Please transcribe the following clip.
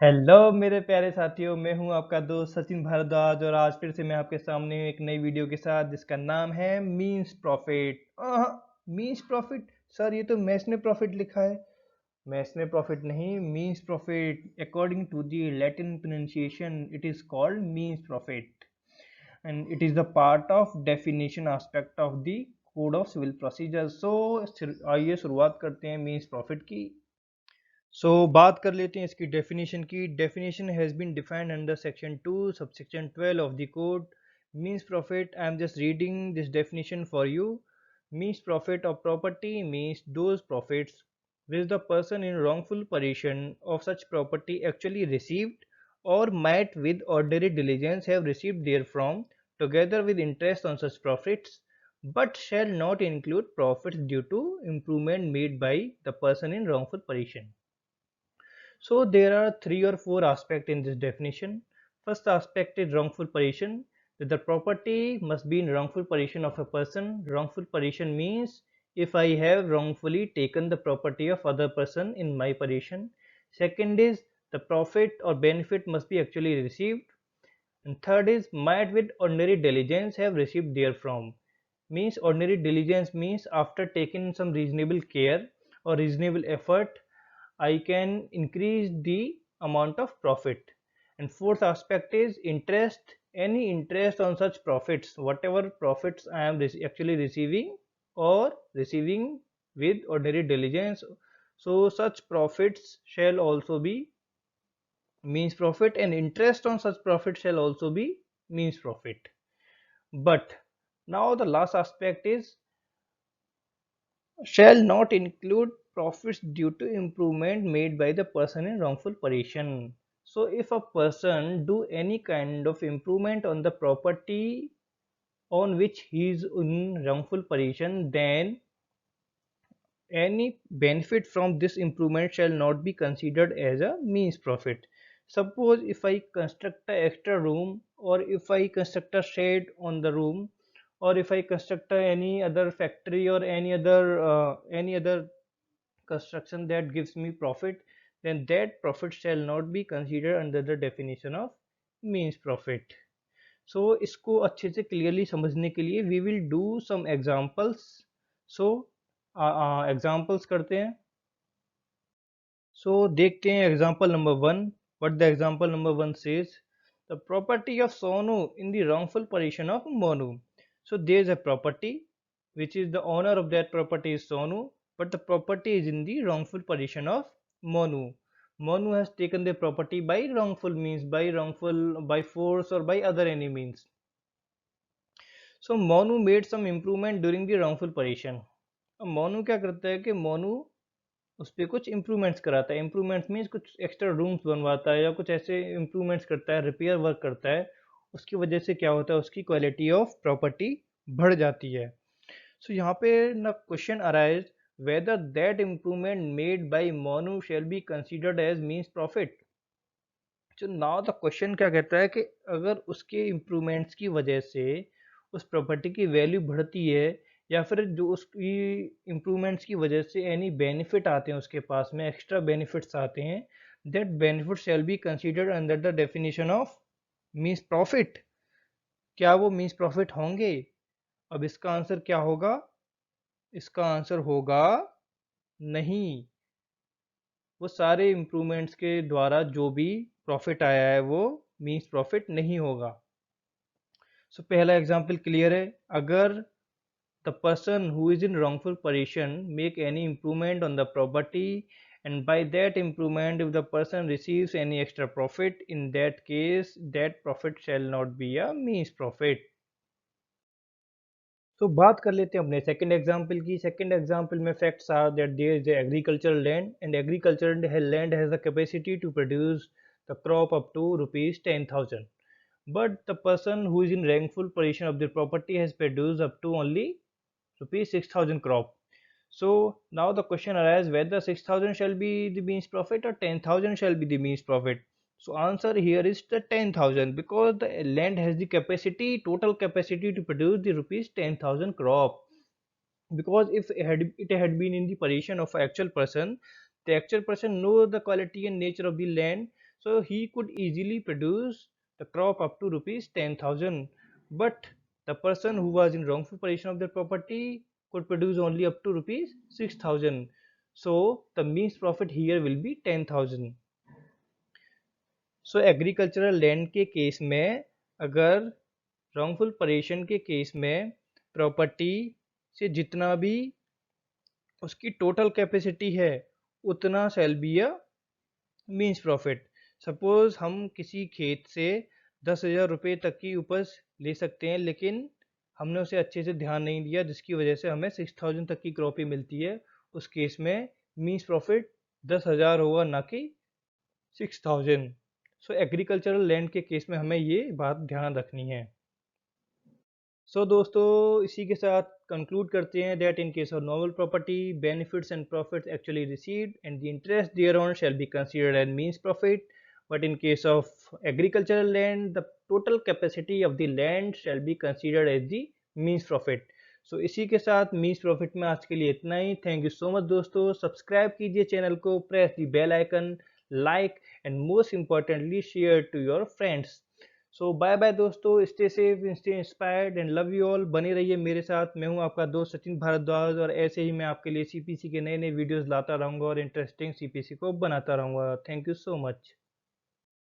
Hello मेरे प्यारे साथियों, मैं हूं आपका दोस्त सचिन भारद्वाज और आज फिर से मैं आपके सामने हूं एक नई वीडियो के साथ जिसका नाम है means profit. Means profit sir, ये तो मैच ने प्रॉफिट लिखा है। मैच ने प्रॉफिट नहीं, mesne profit. According to the Latin pronunciation it is called mesne profit and it is the part of definition aspect of the code of civil procedure. So आइए शुरुआत करते हैं means profit की। बात कर लेते हैं इसकी डेफिनेशन की। Definition has been defined under section 2 subsection 12 of the code. Means profit, I am just reading this definition for you. Means profit of property means those profits which the person in wrongful possession of such property actually received or might with ordinary diligence have received therefrom, together with interest on such profits, but shall not include profits due to improvement made by the person in wrongful possession. So there are three or four aspects in this definition. First aspect is wrongful possession. That the property must be in wrongful possession of a person. Wrongful possession means if I have wrongfully taken the property of other person in my possession. Second is the profit or benefit must be actually received. And third is might with ordinary diligence have received therefrom. Means ordinary diligence means after taking some reasonable care or reasonable effort I can increase the amount of profit. And fourth aspect is interest. Any interest on such profits, whatever profits I am actually receiving or receiving with ordinary diligence, so such profits shall also be means profit, and interest on such profit shall also be means profit. But now the last aspect is shall not include profits due to improvement made by the person in wrongful possession. So if a person do any kind of improvement on the property on which he is in wrongful possession, then any benefit from this improvement shall not be considered as a means profit. Suppose if I construct a extra room, or if I construct a shade on the room, or if I construct any other factory or any other construction that gives me profit, then that profit shall not be considered under the definition of means profit. So इसको अच्छे से clearly समझने के लिए we will do some examples. so examples करते हैं। देखते हैं example number one. What the example number one says, the property of Sonu in the wrongful possession of Monu. there is a property which is the owner of that property is Sonu, but the property is in the wrongful possession of Monu. Monu has taken the property by wrongful means, by wrongful, by force or by other any means. So Monu made some improvement during the wrongful possession. अब मोनू क्या करता है कि मोनू उस पर कुछ improvements कराता है। इम्प्रूवमेंट्स मीन्स कुछ एक्स्ट्रा रूम्स बनवाता है या कुछ ऐसे इम्प्रूवमेंट्स करता है, रिपेयर वर्क करता है। उसकी वजह से क्या होता है, उसकी क्वालिटी ऑफ प्रॉपर्टी बढ़ जाती है। सो यहाँ पे ना question arise whether that improvement made by Monu shall be considered as means profit. तो नाउ द क्वेश्चन क्या कहता है कि अगर उसके इम्प्रूवमेंट्स की वजह से उस प्रॉपर्टी की वैल्यू बढ़ती है या फिर जो उसकी इम्प्रूवमेंट्स की वजह से एनी बेनिफिट आते हैं, उसके पास में एक्स्ट्रा बेनिफिट्स आते हैं, that benefit shell be considered under the definition of means profit. क्या वो मीन्स प्रॉफिट होंगे? अब इसका आंसर क्या होगा? इसका आंसर होगा नहीं। वो सारे इम्प्रूवमेंट्स के द्वारा जो भी प्रॉफिट आया है वो मीन्स प्रॉफिट नहीं होगा। पहला एग्जांपल क्लियर है। अगर the person who is in wrongful possession make any improvement on the property and by that improvement if the person receives any extra profit, in that case that profit shall not be a means profit. बात कर लेते हैं अपने second example की। Second example में facts are that there is agricultural land and agricultural land has the capacity to produce the crop up to rupees 10,000, but the person who is in wrongful possession of the property has produced up to only rupees 6,000 crop. So now the question arises whether 6,000 shall be the means profit or 10,000 shall be the means profit. So answer here is the 10,000 because the land has the capacity, total capacity to produce the rupees 10,000 crop. Because if it had been in the possession of actual person, the actual person know the quality and nature of the land. So he could easily produce the crop up to rupees 10,000, but the person who was in wrongful possession of the property could produce only up to rupees 6,000. So the means profit here will be 10,000. So agricultural land के case में अगर wrongful परेशन के case में property से जितना भी उसकी total capacity है उतना shall be a means profit. Suppose हम किसी खेत से 10,000 रुपये तक की उपज ले सकते हैं, लेकिन हमने उसे अच्छे से ध्यान नहीं दिया जिसकी वजह से हमें 6,000 तक की क्रॉप ही मिलती है। उस केस में मीन्स प्रॉफिट 10,000 होगा, ना कि 6,000। सो एग्रीकल्चरल लैंड के केस में हमें ये बात ध्यान रखनी है। सो दोस्तों, इसी के साथ कंक्लूड करते हैं that in case of novel property, benefits and profits actually received and the interest thereon shall be considered as mesne profit, but in case of agricultural land the total capacity of the land shall be considered as the mesne profit. So इसी के साथ means profit में आज के लिए इतना ही। Thank you so much दोस्तों। सब्सक्राइब कीजिए चैनल को, press the bell icon, like and most importantly share to your friends. So bye bye दोस्तों, stay safe, stay inspired and love you all. बने रहिए मेरे साथ। मैं हूं आपका दोस्त सचिन भारद्वाज, और ऐसे ही मैं आपके लिए सीपीसी के नए नए वीडियोस लाता रहूंगा और इंटरेस्टिंग सीपीसी को बनाता रहूंगा। Thank you so much.